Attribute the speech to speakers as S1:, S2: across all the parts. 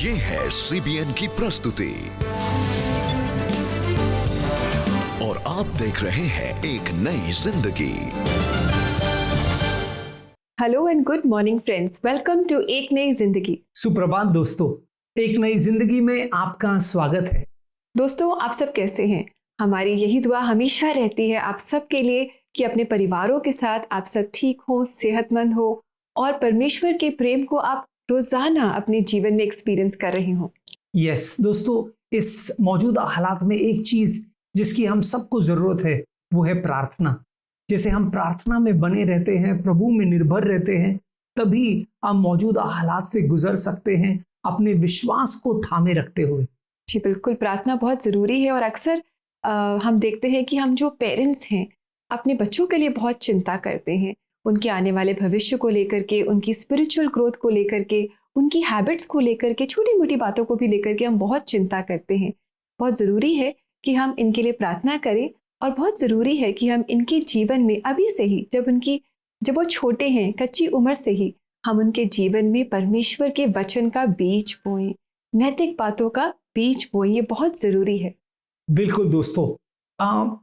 S1: ये है CBN की प्रस्तुति और आप देख रहे हैं एक नई जिंदगी।
S2: Hello and good morning friends, welcome to एक नई जिंदगी।
S3: सुप्रभात दोस्तों, एक नई जिंदगी में आपका स्वागत है।
S2: दोस्तों, आप सब कैसे हैं? हमारी यही दुआ हमेशा रहती है आप सब के लिए कि अपने परिवारों के साथ आप सब ठीक हो, सेहतमंद हो और परमेश्वर के प्रेम को आप रोजाना अपने जीवन में एक्सपीरियंस कर रहे हो।
S3: यस दोस्तों, इस मौजूदा हालात में एक चीज जिसकी हम सबको जरूरत है वो है प्रार्थना। जैसे हम प्रार्थना में बने रहते हैं, प्रभु में निर्भर रहते हैं, तभी हम मौजूदा हालात से गुजर सकते हैं अपने विश्वास को थामे रखते हुए।
S2: जी बिल्कुल, प्रार्थना बहुत ज़रूरी है और अक्सर हम देखते हैं कि हम जो पेरेंट्स हैं अपने बच्चों के लिए बहुत चिंता करते हैं, उनके आने वाले भविष्य को लेकर के, उनकी स्पिरिचुअल ग्रोथ को लेकर के, उनकी हैबिट्स को लेकर के, छोटी मोटी बातों को भी लेकर के हम बहुत चिंता करते हैं। बहुत ज़रूरी है कि हम इनके लिए प्रार्थना करें और बहुत ज़रूरी है कि हम इनके जीवन में अभी से ही जब वो छोटे हैं, कच्ची उम्र से ही हम उनके जीवन में परमेश्वर के वचन का बीज बोएं, नैतिक बातों का बीज बोएं। ये बहुत ज़रूरी है।
S3: बिल्कुल दोस्तों,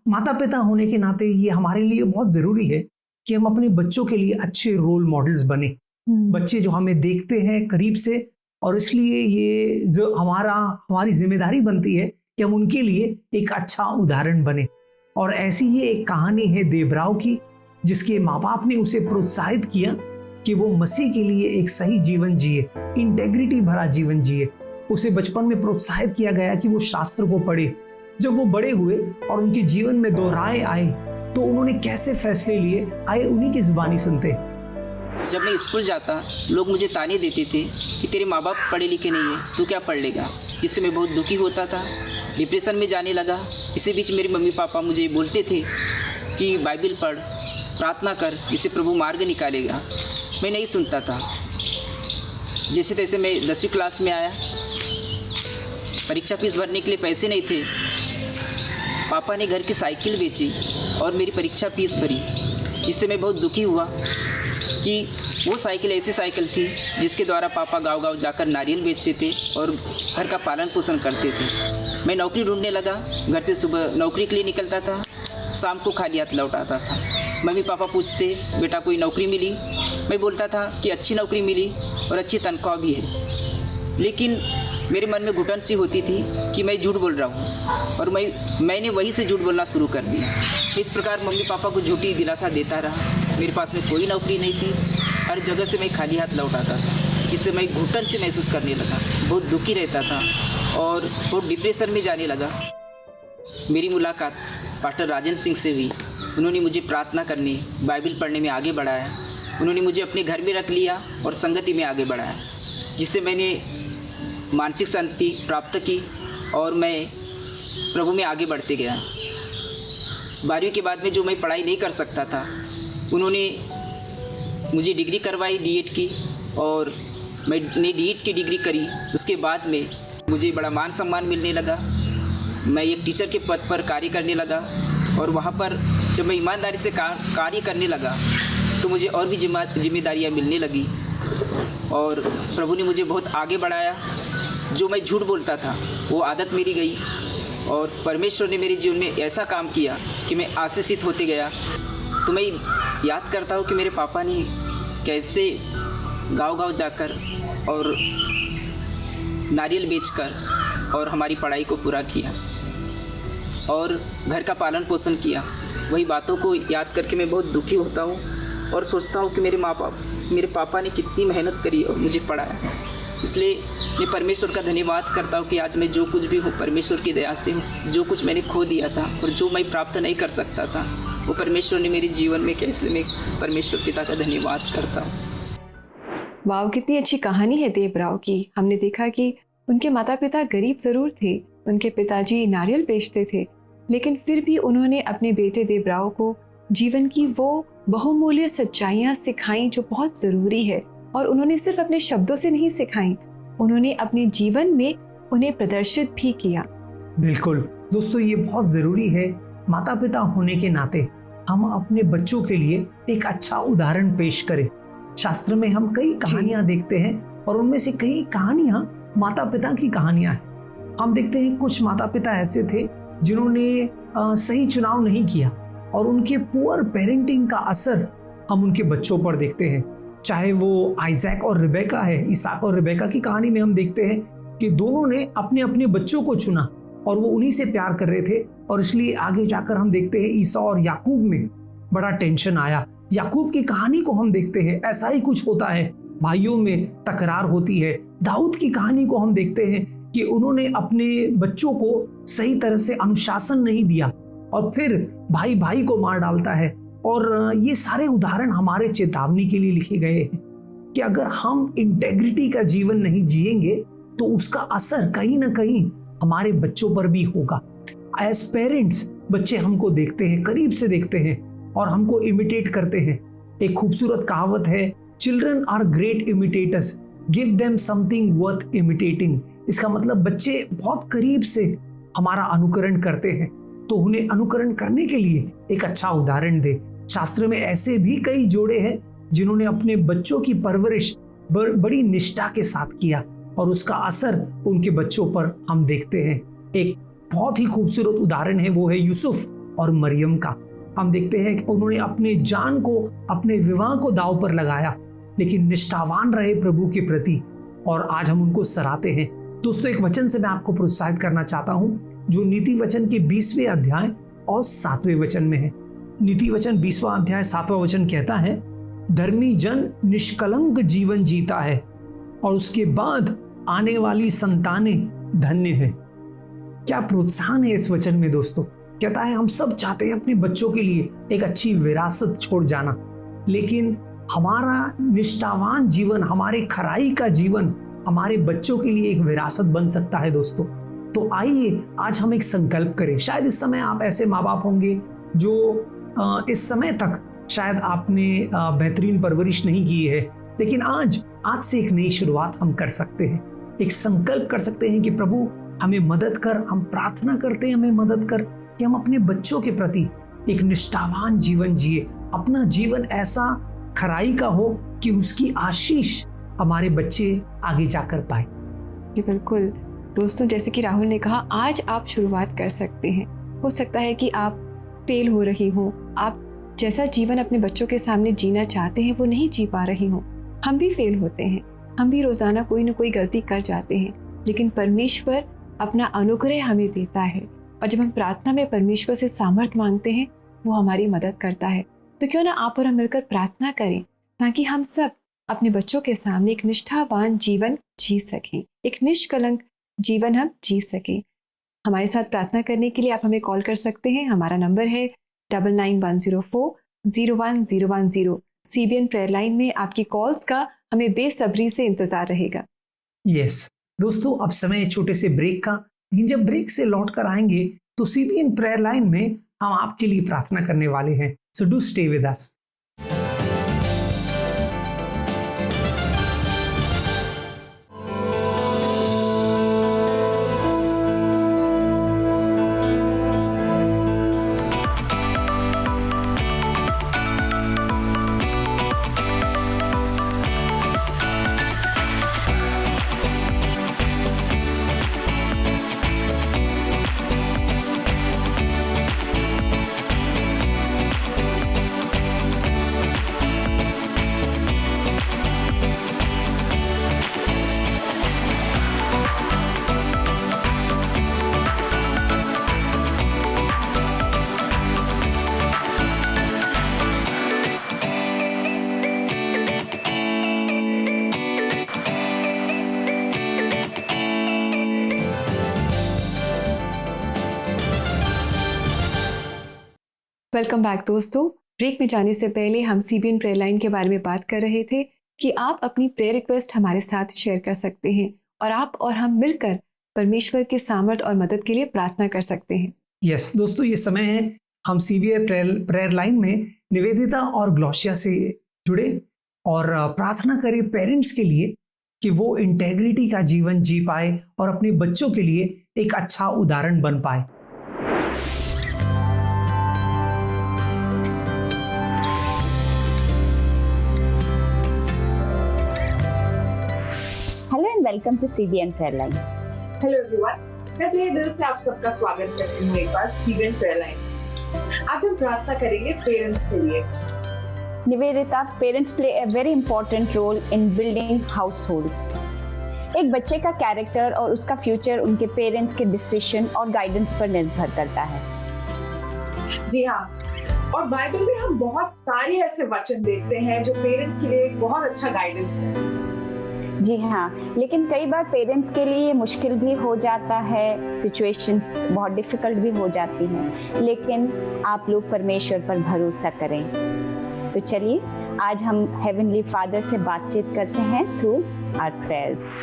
S3: माता पिता होने के नाते ये हमारे लिए बहुत जरूरी है कि हम अपने बच्चों के लिए अच्छे रोल मॉडल्स बने। बच्चे जो हमें देखते हैं करीब से, और इसलिए ये जो हमारी जिम्मेदारी बनती है कि हम उनके लिए एक अच्छा उदाहरण बने। और ऐसी ही एक कहानी है देवराव की, जिसके माँ बाप ने उसे प्रोत्साहित किया कि वो मसीह के लिए एक सही जीवन जिए, इंटेग्रिटी भरा जीवन जिए। उसे बचपन में प्रोत्साहित किया गया कि वो शास्त्र को पढ़े। जब वो बड़े हुए और उनके जीवन में दो राय आए तो उन्होंने कैसे फैसले लिए, आए उन्हीं की जुबानी सुनते।
S4: जब मैं स्कूल जाता, लोग मुझे ताने देते थे कि तेरे माँ बाप पढ़े लिखे नहीं है, तू क्या पढ़ लेगा, जिससे मैं बहुत दुखी होता था, डिप्रेशन में जाने लगा। इसी बीच मेरे मम्मी पापा मुझे बोलते थे कि बाइबल पढ़, प्रार्थना कर, जिससे प्रभु मार्ग निकालेगा। मैं नहीं सुनता था। जैसे तैसे मैं 10वीं क्लास में आया। परीक्षा फीस भरने के लिए पैसे नहीं थे। पापा ने घर की साइकिल बेची और मेरी परीक्षा फीस भरी। इससे मैं बहुत दुखी हुआ कि वो साइकिल ऐसी साइकिल थी जिसके द्वारा पापा गांव-गांव जाकर नारियल बेचते थे और घर का पालन पोषण करते थे। मैं नौकरी ढूंढने लगा। घर से सुबह नौकरी के लिए निकलता था, शाम को खाली हाथ लौट आता था। मम्मी पापा पूछते, बेटा कोई नौकरी मिली? मैं बोलता था कि अच्छी नौकरी मिली और अच्छी तनख्वाह भी है। लेकिन मेरे मन में घुटन सी होती थी कि मैं झूठ बोल रहा हूँ, और मैंने वहीं से झूठ बोलना शुरू कर दिया। इस प्रकार मम्मी पापा को झूठी दिलासा देता रहा। मेरे पास में कोई नौकरी नहीं थी, हर जगह से मैं खाली हाथ लौट आता था, जिससे मैं घुटन से महसूस करने लगा, बहुत दुखी रहता था और बहुत डिप्रेशन में जाने लगा। मेरी मुलाकात पास्टर राजेंद्र सिंह से हुई। उन्होंने मुझे प्रार्थना करने, बाइबल पढ़ने में आगे बढ़ाया। उन्होंने मुझे अपने घर में रख लिया और संगति में आगे बढ़ाया, जिससे मैंने मानसिक शांति प्राप्त की और मैं प्रभु में आगे बढ़ते गया। 12वीं के बाद में जो मैं पढ़ाई नहीं कर सकता था, उन्होंने मुझे डिग्री करवाई डीएड की, और मैंने डीएड की डिग्री करी। उसके बाद में मुझे बड़ा मान सम्मान मिलने लगा। मैं एक टीचर के पद पर कार्य करने लगा, और वहाँ पर जब मैं ईमानदारी से कार्य करने लगा तो मुझे और भी जिम्मेदारियाँ मिलने लगी, और प्रभु ने मुझे बहुत आगे बढ़ाया। जो मैं झूठ बोलता था वो आदत मेरी गई, और परमेश्वर ने मेरे जीवन में ऐसा काम किया कि मैं आशीषित होते गया। तो मैं याद करता हूँ कि मेरे पापा ने कैसे गांव-गांव जाकर और नारियल बेचकर और हमारी पढ़ाई को पूरा किया और घर का पालन पोषण किया। वही बातों को याद करके मैं बहुत दुखी होता हूँ और सोचता हूँ कि मेरे पापा ने कितनी मेहनत करी और मुझे पढ़ाया। इसलिए मैं परमेश्वर का धन्यवाद करता हूँ कि आज मैं जो कुछ भी हूँ परमेश्वर की दया से हूँ। जो कुछ मैंने खो दिया था और जो मैं प्राप्त नहीं कर सकता था, वो परमेश्वर ने मेरे जीवन में किया। इसलिए मैं परमेश्वर पिता का धन्यवाद करता हूँ।
S2: वाह, कितनी अच्छी कहानी है देवराव की। हमने देखा कि उनके माता पिता गरीब ज़रूर थे, उनके पिताजी नारियल बेचते थे, लेकिन फिर भी उन्होंने अपने बेटे देवराव को जीवन की वो बहुमूल्य सच्चाइयाँ सिखाई जो बहुत ज़रूरी है। और उन्होंने सिर्फ अपने शब्दों से नहीं सिखाई, उन्होंने अपने जीवन में उन्हें प्रदर्शित भी किया।
S3: बिल्कुल दोस्तों, ये बहुत ज़रूरी है। माता पिता होने के नाते हम अपने बच्चों के लिए एक अच्छा उदाहरण पेश करें। शास्त्र में हम कई कहानियां देखते हैं और उनमें से कई कहानियां माता पिता की कहानियां हैं। हम देखते हैं कुछ माता पिता ऐसे थे जिन्होंने सही चुनाव नहीं किया और उनके पुअर पेरेंटिंग का असर हम उनके बच्चों पर देखते हैं। चाहे वो आइजैक और रिबेका है, इसाक और रिबेका की कहानी में हम देखते हैं कि दोनों ने अपने अपने बच्चों को चुना और वो उन्हीं से प्यार कर रहे थे, और इसलिए आगे जाकर हम देखते हैं ईसा और याकूब में बड़ा टेंशन आया। याकूब की कहानी को हम देखते हैं, ऐसा ही कुछ होता है, भाइयों में तकरार होती है। दाऊद की कहानी को हम देखते हैं कि उन्होंने अपने बच्चों को सही तरह से अनुशासन नहीं दिया और फिर भाई भाई को मार डालता है। और ये सारे उदाहरण हमारे चेतावनी के लिए लिखे गए हैं कि अगर हम इंटेग्रिटी का जीवन नहीं जिएंगे तो उसका असर कहीं ना कहीं हमारे बच्चों पर भी होगा। एज पेरेंट्स बच्चे हमको देखते हैं, करीब से देखते हैं और हमको इमिटेट करते हैं। एक खूबसूरत कहावत है, children are great imitators, give them something worth imitating. इसका मतलब बच्चे बहुत करीब से हमारा अनुकरण करते हैं, तो उन्हें अनुकरण करने के लिए एक अच्छा उदाहरण दे। शास्त्र में ऐसे भी कई जोड़े हैं जिन्होंने अपने बच्चों की परवरिश बड़ी निष्ठा के साथ किया और उसका असर उनके बच्चों पर हम देखते हैं। एक बहुत ही खूबसूरत उदाहरण है, वो है यूसुफ और मरियम का। हम देखते हैं कि उन्होंने अपने जान को, अपने विवाह को दांव पर लगाया, लेकिन निष्ठावान रहे प्रभु के प्रति, और आज हम उनको सराहते हैं। दोस्तों, एक वचन से मैं आपको प्रोत्साहित करना चाहता हूं जो नीति वचन के 20वें अध्याय और 7वें वचन में है। नीति वचन 20वां अध्याय 7वां वचन कहता है, धर्मी जन निष्कलंक जीवन जीता है और उसके बाद आने वाली संतानें धन्य है। क्या प्रोत्साहन है इस वचन में दोस्तों। कहता है हम सब चाहते हैं अपने बच्चों के लिए एक अच्छी विरासत छोड़ जाना, लेकिन हमारा निष्ठावान जीवन, हमारे खराई का जीवन हमारे बच्चों के लिए एक विरासत बन सकता है दोस्तों। तो आइए आज हम एक संकल्प करें। शायद इस समय आप ऐसे माँ बाप होंगे जो इस समय तक शायद आपने बेहतरीन परवरिश नहीं की है, लेकिन आज से एक नई शुरुआत हम कर सकते हैं। एक संकल्प कर सकते हैं कि प्रभु हमें मदद कर। हम प्रार्थना करते हैं हमें मदद कर कि हम अपने बच्चों के प्रति एक निष्ठावान जीवन जिए। अपना जीवन ऐसा खराई का हो कि उसकी आशीष हमारे बच्चे आगे जाकर पाए।
S2: जी बिल्कुल दोस्तों, जैसे कि राहुल ने कहा, आज आप शुरुआत कर सकते हैं। हो सकता है कि आप फेल हो रही हो, आप जैसा जीवन अपने बच्चों के सामने जीना चाहते हैं वो नहीं जी पा रही हो। हम भी फेल होते हैं, हम भी रोजाना कोई ना कोई गलती कर जाते हैं, लेकिन परमेश्वर अपना अनुग्रह हमें देता है, और जब हम प्रार्थना में परमेश्वर से सामर्थ्य मांगते हैं वो हमारी मदद करता है। तो क्यों ना आप और हम मिलकर प्रार्थना करें ताकि हम सब अपने बच्चों के सामने एक निष्ठावान जीवन जी सकें, एक निष्कलंक जीवन हम जी सकें। हमारे साथ प्रार्थना करने के लिए आप हमें कॉल कर सकते हैं। हमारा नंबर है 9910401010। CBN प्रेयर लाइन में आपकी कॉल्स का हमें बेसब्री से इंतजार रहेगा।
S3: यस दोस्तों, अब समय है छोटे से ब्रेक का, लेकिन जब ब्रेक से लौट कर आएंगे तो CBN प्रेयर लाइन में हम आपके लिए प्रार्थना करने वाले हैं। सो do stay with us.
S2: Welcome back दोस्तों। ब्रेक में जाने से पहले हम CBN प्रेयर लाइन के बारे में बात कर रहे थे कि आप अपनी प्रेयर रिक्वेस्ट हमारे साथ शेयर कर सकते हैं और आप और हम मिलकर परमेश्वर के सामर्थ और मदद के लिए प्रार्थना कर सकते हैं।
S3: यस दोस्तों, ये समय है हम CBN प्रेयर लाइन में निवेदिता और ग्लोशिया से जुड़े और प्रार्थना करें पेरेंट्स के लिए कि वो इंटेग्रिटी का जीवन जी पाए और अपने बच्चों के लिए एक अच्छा उदाहरण बन पाए।
S5: welcome to CBN Prayer Line.
S6: Hello everyone, मैं तहे दिल से आप सबका स्वागत करती हूँ एक बार सीबीएन प्रेयर लाइन। आज हम प्रार्थना करेंगे पेरेंट्स के लिए।
S5: Nivedita, parents play a very important role in building household. एक बच्चे का कैरेक्टर और उसका फ्यूचर उनके पेरेंट्स के डिसीजन और गाइडेंस पर निर्भर करता है।
S6: जी हाँ, और बाइबल में हम बहुत सारे ऐसे वचन देखते हैं जो पेरेंट्स के लिए एक बहुत अच्छा गाइडेंस है।
S5: जी हाँ, लेकिन कई बार पेरेंट्स के लिए मुश्किल भी हो जाता है, सिचुएशंस बहुत डिफिकल्ट भी हो जाती हैं, लेकिन आप लोग परमेश्वर पर भरोसा करें। तो चलिए आज हम हेवनली फादर से बातचीत करते हैं थ्रू आवर प्रेयर्स।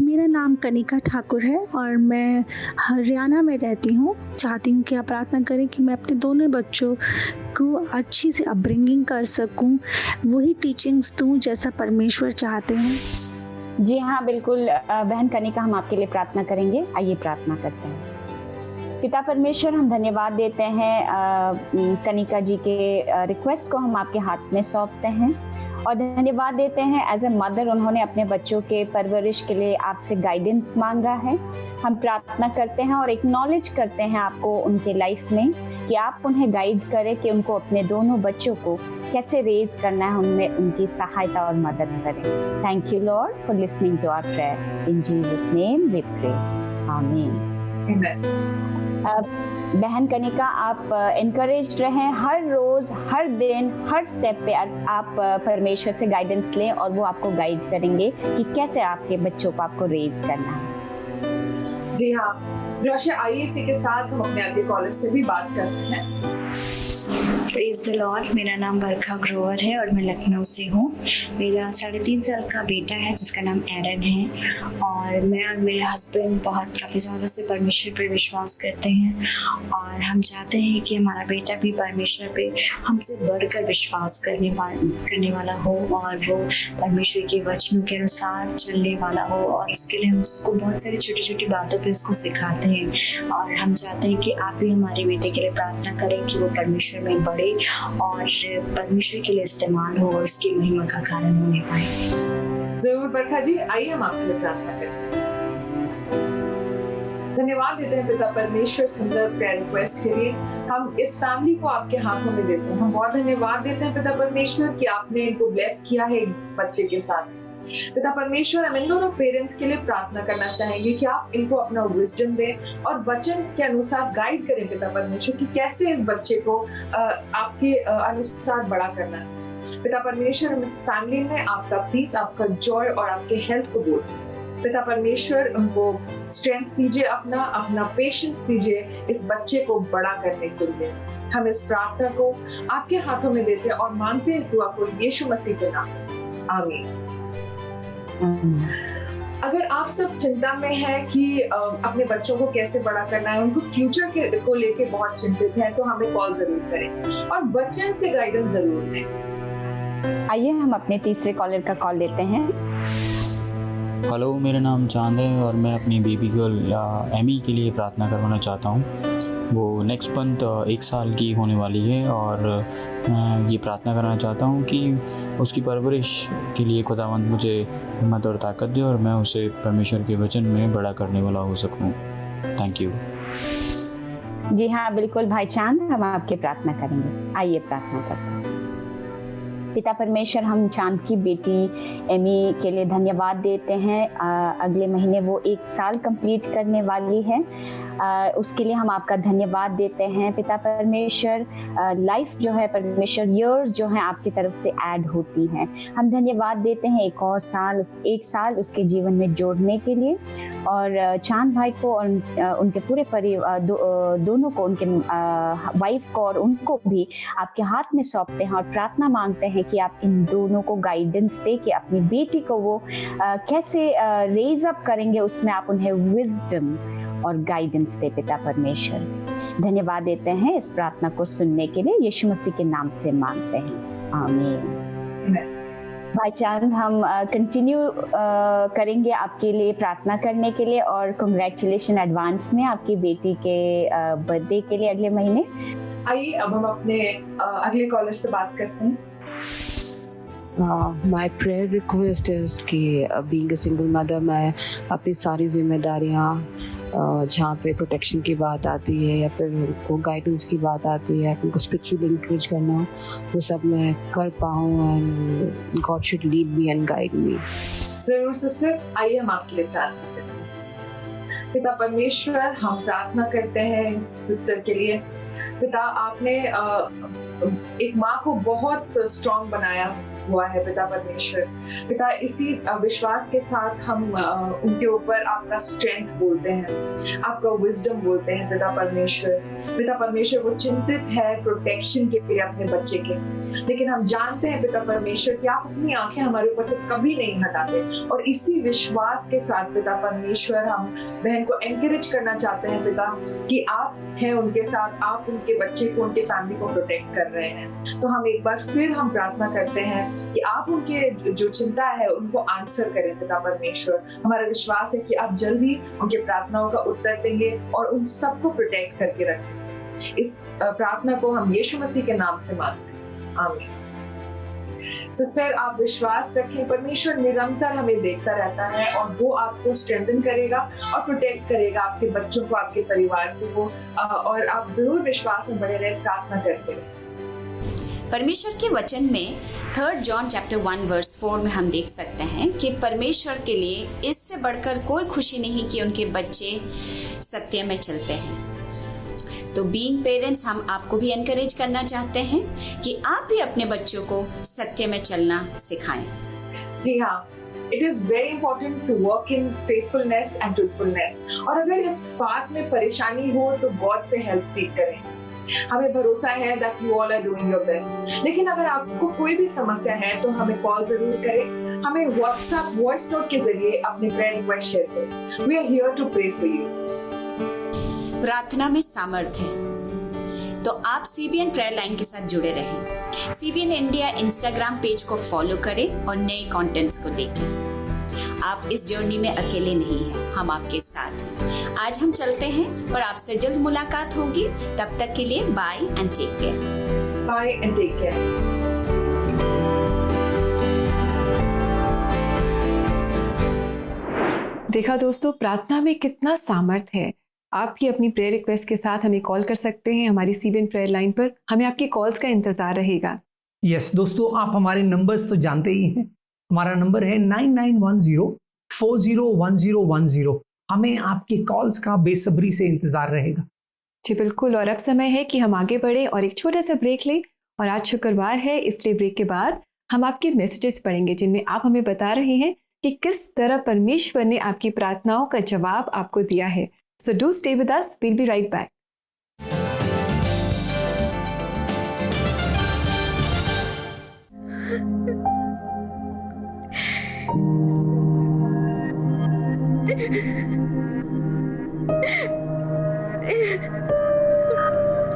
S7: मेरा नाम कनिका ठाकुर है और मैं हरियाणा में रहती हूँ। चाहती हूँ कि आप प्रार्थना करें कि मैं अपने दोनों बच्चों को अच्छी से अपब्रिंगिंग कर सकूँ, वही टीचिंग्स दूँ जैसा परमेश्वर चाहते हैं।
S5: जी हाँ, बिल्कुल बहन कनिका, हम आपके लिए प्रार्थना करेंगे। आइए प्रार्थना करते हैं। पिता परमेश्वर, हम धन्यवाद देते हैं कनिका जी के रिक्वेस्ट को हम आपके हाथ में सौंपते हैं और धन्यवाद देते हैं एज ए मदर उन्होंने अपने बच्चों के परवरिश के लिए आपसे गाइडेंस मांगा है। हम प्रार्थना करते हैं और एक्नॉलेज करते हैं आपको उनके लाइफ में कि आप उन्हें गाइड करें कि उनको अपने दोनों बच्चों को कैसे रेज करना है, उनमें उनकी सहायता और मदद करें। Thank you Lord for listening to our prayer. In Jesus name we pray, amen. बहन कनिका, आप एनकरेज रहें, हर रोज हर दिन हर स्टेप पे आप परमेश्वर से गाइडेंस लें और वो आपको गाइड करेंगे कि कैसे आपके बच्चों को आपको रेज करना है।
S6: जी हाँ, जोशा, आइए इसी के साथ हम अपने आगे कॉलेज से भी बात करते हैं।
S8: Praise the Lord. मेरा नाम बरखा ग्रोवर है और मैं लखनऊ से हूँ। मेरा 3.5 साल का बेटा है जिसका नाम एरन है और मैं और मेरे हस्बैंड काफ़ी सालों से परमेश्वर पर विश्वास करते हैं और हम चाहते हैं कि हमारा बेटा भी परमेश्वर पे हमसे बढ़कर विश्वास करने वाला हो और वो परमेश्वर के वचनों के अनुसार चलने वाला हो और इसके लिए हम उसको बहुत सारी छोटी छोटी बातों पे उसको सिखाते हैं और हम चाहते हैं कि आप भी हमारे बेटे के लिए प्रार्थना करें कि वो परमेश्वर में बढ़े और परमेश्वर के लिए इस्तेमाल हो और उसकी महिमा का कारण होने पाए।
S6: जरूर बरखा जी, आइए हम आपके लिए प्रार्थना करें। धन्यवाद देते हैं पिता परमेश्वर सुंदर प्रेयर रिक्वेस्ट के लिए। हम इस फैमिली को आपके हाथों में देते हैं। हम बहुत धन्यवाद देते हैं पिता परमेश्वर कि आपने इनको ब्लेस किया है एक बच्चे के साथ। पिता परमेश्वर, हम इन दोनों पेरेंट्स के लिए प्रार्थना करना चाहेंगे कि आप इनको अपना विजडम दें और वचन के अनुसार गाइड करें पिता परमेश्वर कि कैसे इस बच्चे को आपके अनुसार बड़ा करना है। पिता परमेश्वर, हम इस फैमिली में आपका पीस, आपका जॉय और आपके हेल्थ को बोलते हैं। पिता परमेश्वर, उनको स्ट्रेंथ दीजिए, अपना पेशेंस दीजिए इस बच्चे को बड़ा करने के लिए। हम इस प्रार्थना को आपके हाथों में देते हैं और मांगते हैं इस दुआ को यीशु मसीह के नाम, आमीन। अगर आप सब चिंता में हैं कि अपने बच्चों को कैसे बड़ा करना है, उनको फ्यूचर को लेके बहुत चिंतित हैं, तो हमें कॉल जरूर करें और बच्चन से गाइडेंस जरूर लें।
S5: आइए हम अपने तीसरे कॉलर का कॉल लेते हैं।
S9: हेलो, मेरा नाम चांद है और मैं अपनी बेबी गर्ल एमी के लिए प्रार्थना करवाना चाहता हूँ। वो नेक्स्ट मंथ 1 साल की होने वाली है और मैं ये प्रार्थना करना चाहता हूँ कि उसकी परवरिश के लिए खुदावंद मुझे हिम्मत और ताकत दे और मैं उसे परमेश्वर के वचन में बड़ा करने वाला हो सकूँ। Thank you.
S5: जी हाँ, बिल्कुल भाई चांद, हम आपकी प्रार्थना करेंगे। आइए प्रार्थना करते हैं। पिता परमेश्वर, हम चांद की बेटी एमी के लिए धन्यवाद देते हैं। अगले महीने वो 1 साल कंप्लीट करने वाली है। उसके लिए हम आपका धन्यवाद देते हैं पिता परमेश्वर। लाइफ जो है परमेश्वर, इयर्स जो है आपकी तरफ से ऐड होती हैं। हम धन्यवाद देते हैं एक साल उसके जीवन में जोड़ने के लिए और चांद भाई को और उनके पूरे परिवार दोनों को, उनके वाइफ को और उनको भी आपके हाथ में सौंपते हैं और प्रार्थना मांगते हैं कि आप इन दोनों को गाइडेंस दे कि अपनी बेटी को वो कैसे रेज अप करेंगे, उसमें आप उन्हें विजडम और गाइडेंस दे पिता परमेश्वर। धन्यवाद देते हैं इस प्रार्थना को सुनने के लिए, यीशु मसीह के नाम से मांगते हैं, आमीन। भाई चांद, हम कंटिन्यू करेंगे आपके लिए प्रार्थना करने के लिए और कांग्रेचुलेशन एडवांस में आपकी बेटी के बर्थडे के लिए अगले महीने।
S6: आइए अब हम अपने अगले कॉलर से बात करते हैं।
S10: माय प्रेयर रिक्वेस्ट इज कि बीइंग अ सिंगल मदर मैं अपनी सारी जिम्मेदारियाँ जहाँ पे प्रोटेक्शन की बात आती है या फिर उनको गाइडेंस की बात आती है, उनको स्पिरिचुअली इंकरेज करना, वो सब मैं कर पाऊँ and God should lead me and guide me.
S6: जरूर सिस्टर, आइए हम आपके लिए प्रार्थना करते हैं। पिता परमेश्वर, हम प्रार्थना करते हैं सिस्टर के लिए। पिता, आपने एक माँ को बहुत स्ट्रॉन्ग बनाया हुआ है पिता परमेश्वर। पिता, इसी विश्वास के साथ हम उनके ऊपर आपका स्ट्रेंथ बोलते हैं, आपका विजडम बोलते हैं पिता परमेश्वर। पिता परमेश्वर, वो चिंतित है प्रोटेक्शन के लिए अपने बच्चे के, लेकिन हम जानते हैं पिता परमेश्वर कि आप अपनी आंखें हमारे ऊपर से कभी नहीं हटाते। और इसी विश्वास के साथ पिता परमेश्वर हम बहन को एनकरेज करना चाहते हैं पिता कि आप हैं उनके साथ, आप उनके बच्चे को, उनके फैमिली को प्रोटेक्ट कर रहे हैं। तो हम एक बार फिर हम प्रार्थना करते हैं कि आप उनके जो चिंता है उनको आंसर करें पिता परमेश्वर। हमारा विश्वास है कि आप जल्दी उनके प्रार्थनाओं का उत्तर देंगे और उन सबको प्रोटेक्ट करके रखें। इस प्रार्थना को हम यीशु मसीह के नाम से मांगते हैं, आमीन। सिस्टर, आप विश्वास रखें, परमेश्वर निरंतर हमें देखता रहता है और वो आपको स्ट्रेंथन करेगा और प्रोटेक्ट करेगा, आपके बच्चों को, आपके परिवार को। और आप जरूर विश्वास में बने रहे, प्रार्थना करते रहे।
S11: परमेश्वर के वचन में 3 जॉन चैप्टर 1 वर्स 4 में हम देख सकते हैं कि परमेश्वर के लिए इससे बढ़कर कोई खुशी नहीं कि उनके बच्चे सत्य में चलते हैं। तो बीइंग पेरेंट्स, हम आपको भी एनकरेज करना चाहते हैं कि आप भी अपने बच्चों को सत्य में चलना सिखाएं।
S6: जी हाँ, it is very important to work in faithfulness and truthfulness. और अगर इस बात में परेशानी हो तो गॉड से हेल्प सीख करें। हमें भरोसा है that you all are doing your best। लेकिन अगर आपको कोई भी समस्या है तो हमें कॉल जरूर करें, हमें व्हाट्सएप वॉइस नोट के जरिए अपने प्रेयर रिक्वेस्ट शेयर करें। We are here to pray for you।
S11: प्रार्थना में सामर्थ्य है, तो आप सीबीएन प्रेयर लाइन के साथ जुड़े रहें। सीबीएन इंडिया इंस्टाग्राम पेज को फॉलो करें और नए कंटेंट्स को देखें। आप इस जर्नी में अकेले नहीं हैं, हम आपके साथ हैं। आज हम चलते हैं, पर आपसे जल्द मुलाकात होगी। तब तक के लिए bye and take care.
S6: Bye and take care.
S2: देखा दोस्तों, प्रार्थना में कितना सामर्थ्य है। आप भी अपनी प्रेयर रिक्वेस्ट के साथ हमें कॉल कर सकते हैं हमारी सीबीएन प्रेयर लाइन पर। हमें आपकी कॉल्स का इंतजार रहेगा।
S3: यस दोस्तों, आप हमारे नंबर्स तो जानते ही हैं। हमारा नंबर है 9910401010। हमें आपकी कॉल्स का बेसब्री से इंतजार रहेगा।
S2: जी बिल्कुल। और अब समय है कि हम आगे बढ़े और एक छोटा सा ब्रेक लें। और आज शुक्रवार है, इसलिए ब्रेक के बाद हम आपके मैसेजेस पढ़ेंगे जिनमें आप हमें बता रहे हैं कि किस तरह परमेश्वर ने आपकी प्रार्थनाओं का जवाब आपको दिया है। So do stay with us, we'll be right back.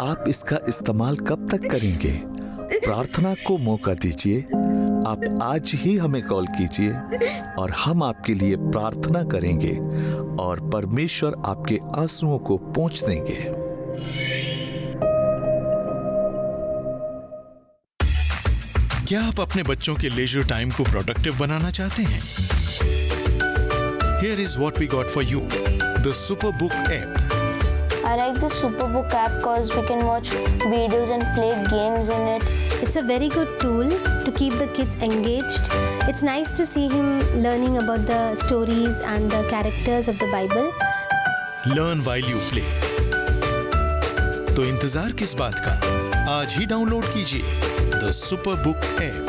S1: आप इसका इस्तेमाल कब तक करेंगे? प्रार्थना को मौका दीजिए। आप आज ही हमें कॉल कीजिए और हम आपके लिए प्रार्थना करेंगे और परमेश्वर आपके आंसुओं को पोंछ देंगे।
S12: क्या आप अपने बच्चों के लेजर टाइम को प्रोडक्टिव बनाना चाहते हैं? Here is what we got for you, the Superbook app.
S13: I like the Superbook app because we can watch videos and play games in it.
S14: It's a very good tool to keep the kids engaged. It's nice to see him learning about the stories and the characters of the Bible.
S12: Learn while you play. तो इंतजार किस बात का? आज ही download कीजिए The Superbook app.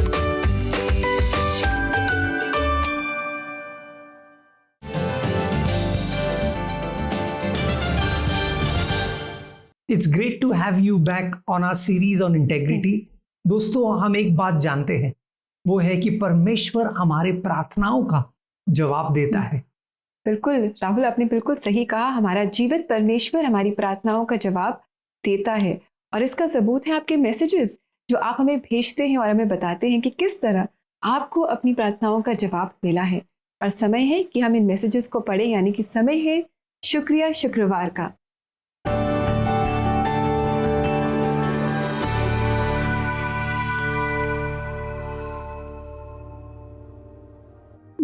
S3: It's great to have you back on our series on integrity. दोस्तों, हम एक बात जानते हैं, वो है कि परमेश्वर हमारे प्रार्थनाओं का जवाब देता है।
S2: बिल्कुल राहुल, आपने बिल्कुल सही कहा। हमारा जीवित परमेश्वर हमारी प्रार्थनाओं का जवाब देता है और इसका सबूत है आपके मैसेजेस जो आप हमें भेजते हैं और हमें बताते हैं कि किस तरह आपको अपनी प्रार्थनाओं का जवाब मिला है। और समय है कि हम इन मैसेजेस को पढ़ें, यानी कि समय है शुक्रिया शुक्रवार का।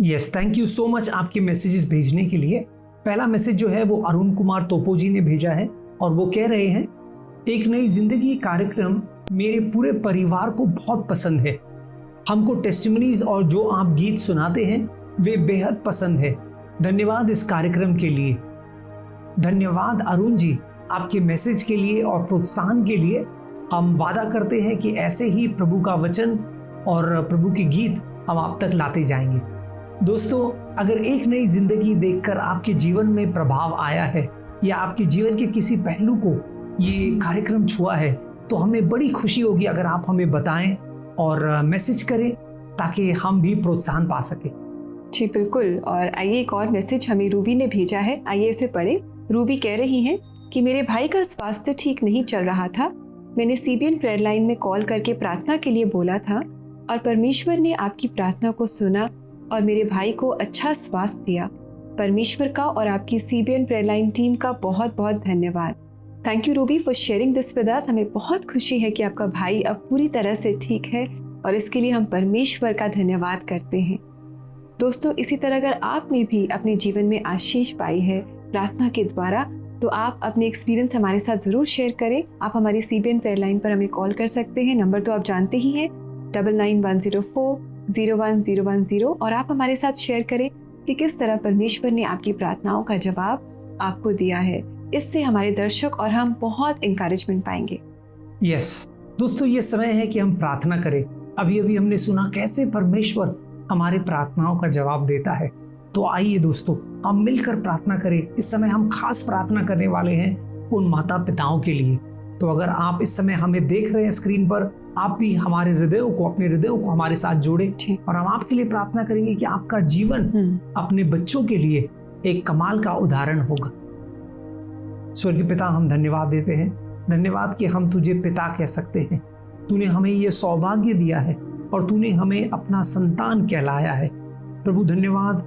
S3: Yes, thank you so much आपके मैसेजेस भेजने के लिए। पहला मैसेज जो है वो अरुण कुमार तोपो जी ने भेजा है और वो कह रहे हैं, एक नई जिंदगी कार्यक्रम मेरे पूरे परिवार को बहुत पसंद है। हमको टेस्टिमनीज और जो आप गीत सुनाते हैं वे बेहद पसंद है। धन्यवाद इस कार्यक्रम के लिए। धन्यवाद अरुण जी आपके मैसेज के लिए और प्रोत्साहन के लिए। हम वादा करते हैं कि ऐसे ही प्रभु का वचन और प्रभु के गीत हम आप तक लाते जाएंगे। दोस्तों, अगर एक नई जिंदगी देखकर आपके जीवन में प्रभाव आया है या आपके जीवन के किसी पहलू को ये कार्यक्रम छुआ है तो हमें बड़ी खुशी होगी अगर आप हमें बताएं और मैसेज करें ताकि हम भी प्रोत्साहन पा सकें।
S2: जी बिल्कुल। और आइए एक और मैसेज हमें रूबी ने भेजा है, आइए इसे पढ़ें। रूबी कह रही हैं कि मेरे भाई का स्वास्थ्य ठीक नहीं चल रहा था। मैंने सीबीएन प्रेयर लाइन में कॉल करके प्रार्थना के लिए बोला था और परमेश्वर ने आपकी प्रार्थना को सुना और मेरे भाई को अच्छा स्वास्थ्य दिया। परमेश्वर का और आपकी सीबीएन प्रेयर लाइन टीम का बहुत बहुत धन्यवाद। Thank you Ruby for sharing this with us. हमें बहुत खुशी है कि आपका भाई अब पूरी तरह से ठीक है और इसके लिए हम परमेश्वर का धन्यवाद करते हैं। दोस्तों, इसी तरह अगर आपने भी अपने जीवन में आशीष पाई है प्रार्थना के द्वारा तो आप अपने एक्सपीरियंस हमारे साथ ज़रूर शेयर करें। आप हमारी सीबीएन प्रेयर लाइन पर हमें कॉल कर सकते हैं, नंबर तो आप जानते ही हैं 9910401010 और आप हमारे साथ शेयर करें कि किस तरह परमेश्वर ने आपकी प्रार्थनाओं का जवाब आपको दिया है। इससे हमारे दर्शक और हम बहुत इंकरेजमेंट पाएंगे।
S3: यस दोस्तों, ये समय है कि हम प्रार्थना करें। अभी अभी हमने सुना कैसे परमेश्वर हमारी प्रार्थनाओं का जवाब देता है। तो आइए दोस्तों, हम मिलकर प्रार्थना करें। इस समय हम खास प्रार्थना करने वाले हैं उन माता पिताओं के लिए। तो अगर आप इस समय हमें देख रहे हैं स्क्रीन पर, आप भी हमारे हृदयों को, अपने हृदयों को हमारे साथ जोड़े और हम आपके लिए प्रार्थना करेंगे कि आपका जीवन अपने बच्चों के लिए एक कमाल का उदाहरण होगा। स्वर्गीय पिता, हम धन्यवाद देते हैं। धन्यवाद कि हम तुझे पिता कह सकते हैं। तूने हमें ये सौभाग्य दिया है और तूने हमें अपना संतान कहलाया है। प्रभु धन्यवाद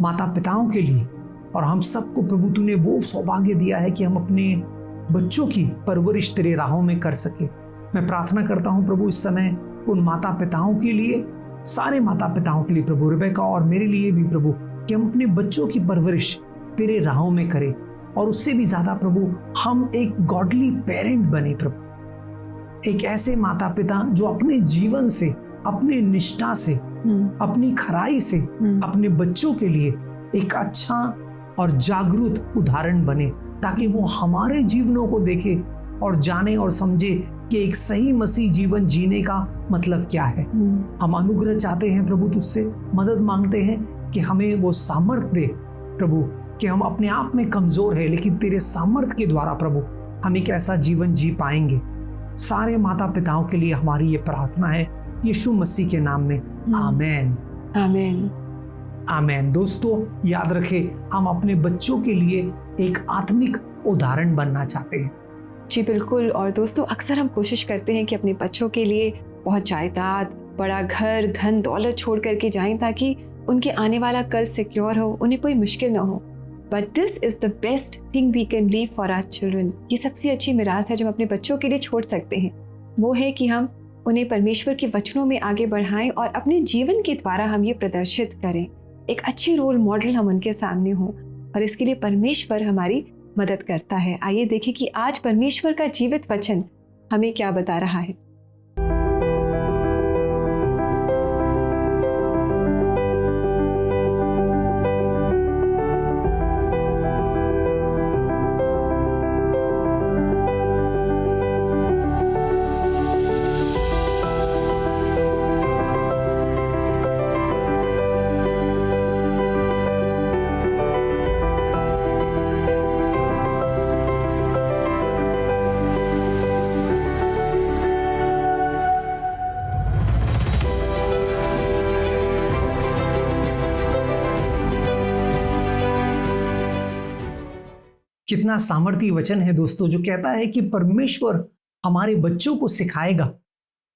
S3: माता पिताओं के लिए। और हम सबको प्रभु तूने वो सौभाग्य दिया है कि हम अपने बच्चों की परवरिश तेरे राहों में कर सके। मैं प्रार्थना करता हूँ प्रभु इस समय उन माता पिताओं के लिए, सारे माता पिताओं के लिए प्रभु, रिबेका और मेरे लिए भी प्रभु, कि हम अपने बच्चों की परवरिश तेरे राहों में करें और उससे भी ज्यादा प्रभु हम एक गॉडली पेरेंट बने प्रभु, एक ऐसे माता पिता जो अपने जीवन से, अपने निष्ठा से, अपनी खराई से अपने बच्चों के लिए एक अच्छा और जागरूक उदाहरण बने, ताकि वो हमारे जीवनों को देखे और जाने और समझे कि एक सही मसीह जीवन जीने का मतलब क्या है। हम अनुग्रह चाहते हैं प्रभु, तुझसे मदद मांगते हैं कि हमें वो सामर्थ्य दे प्रभु, कि हम अपने आप में कमजोर है लेकिन तेरे सामर्थ्य के द्वारा प्रभु हम एक ऐसा जीवन जी पाएंगे। सारे माता पिताओं के लिए हमारी ये प्रार्थना है यीशु मसीह के नाम में, आमेन
S2: आमेन
S3: आमेन। दोस्तों याद रखें, हम अपने बच्चों के लिए एक आत्मिक उदाहरण बनना चाहते हैं।
S2: जी बिल्कुल। और दोस्तों, अक्सर हम कोशिश करते हैं कि अपने बच्चों के लिए बहुत जायदाद, बड़ा घर, धन दौलत छोड़ करके जाएं ताकि उनके आने वाला कल सिक्योर हो, उन्हें कोई मुश्किल ना हो। But this is the best thing we can leave for our children. ये सबसे अच्छी मिरास है जो हम अपने बच्चों के लिए छोड़ सकते हैं। वो है कि हम उन्हें परमेश्वर के वचनों में आगे बढ़ाएं और अपने जीवन के द्वारा हम ये प्रदर्शित करें, एक अच्छे रोल मॉडल हम उनके सामने हों। और इसके लिए परमेश्वर हमारी मदद करता है। आइए देखें कि आज परमेश्वर का जीवित वचन हमें क्या बता रहा है।
S3: कितना सामर्थ्य वचन है दोस्तों, जो कहता है कि परमेश्वर हमारे बच्चों को सिखाएगा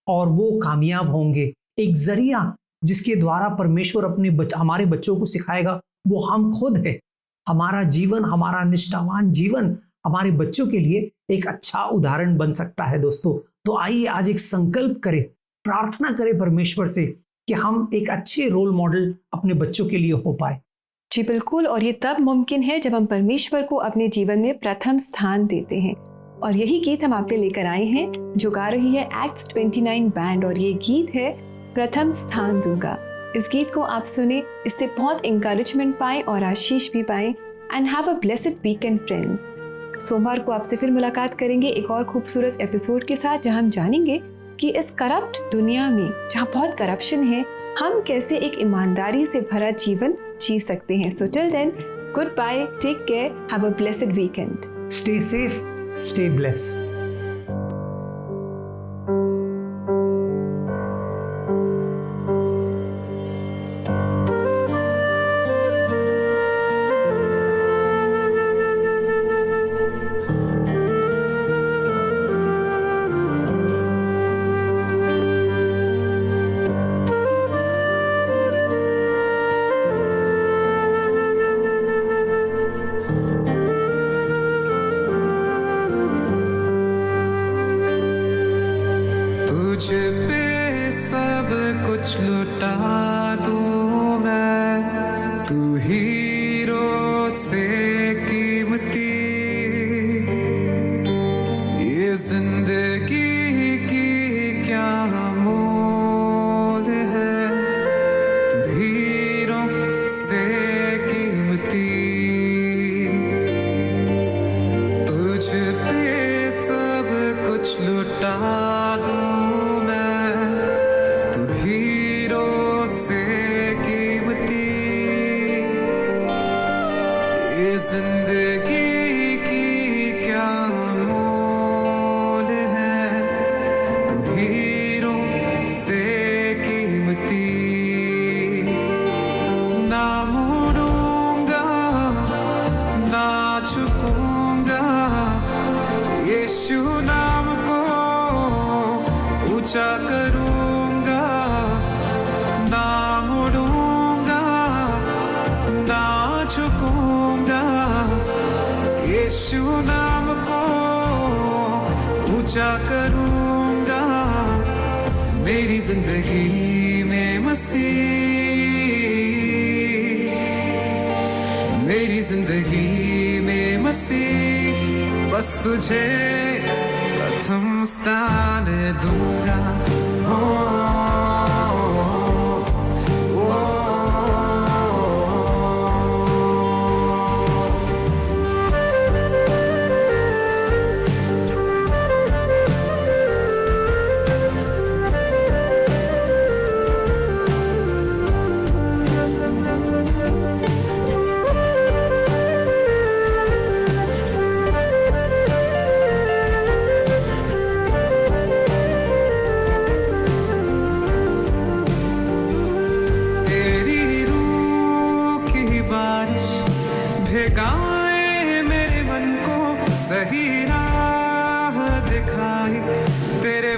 S3: और वो कामयाब होंगे। एक जरिया जिसके द्वारा परमेश्वर हमारे बच्चों को सिखाएगा वो हम खुद है। हमारा जीवन, हमारा निष्ठावान जीवन हमारे बच्चों के लिए एक अच्छा उदाहरण बन सकता है दोस्तों। तो आइए आज एक संकल्प करें, प्रार्थना करें परमेश्वर से कि हम एक अच्छे रोल मॉडल अपने बच्चों के लिए हो पाए।
S2: जी बिल्कुल, और ये तब मुमकिन है जब हम परमेश्वर को अपने जीवन में प्रथम स्थान देते हैं। और यही गीत हम आपके लेकर आए हैं जो गा रही है एक्ट्स 29 बैंड, और ये गीत है प्रथम स्थान दूंगा। इस गीत को आप सुने, इससे बहुत इंकरेजमेंट पाएं और आशीष भी पाएं। And have a blessed weekend friends. सोमवार को आपसे फिर मुलाकात करेंगे एक और खूबसूरत एपिसोड के साथ, जहां हम जानेंगे कि इस करप्ट दुनिया में जहां बहुत करप्शन है, हम कैसे एक ईमानदारी से भरा जीवन जी सकते हैं। So till then, goodbye, take care, have a blessed weekend.
S3: Stay safe, stay blessed.
S15: मेरी जिंदगी में मसीह, बस तुझे प्रथम स्थान दूंगा।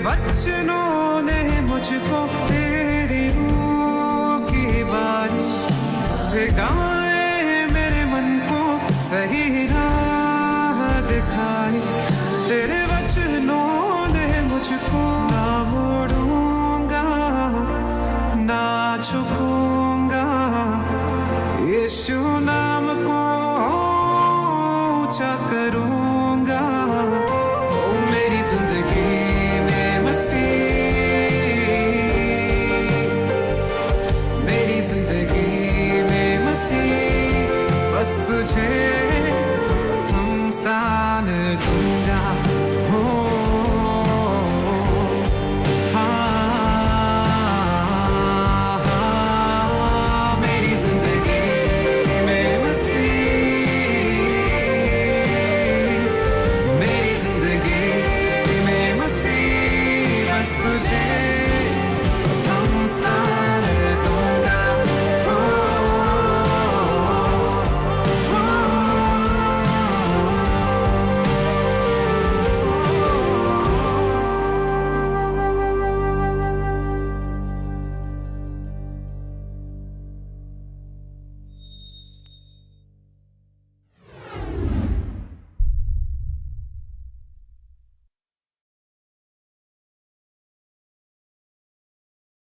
S15: वचनों ने मुझको तेरी रूह की बारिश भिगाए, मेरे मन को सही राह दिखाई। तेरे वचनों ने मुझको ना मोड़ूंगा ना झुकूंगा, यीशु ना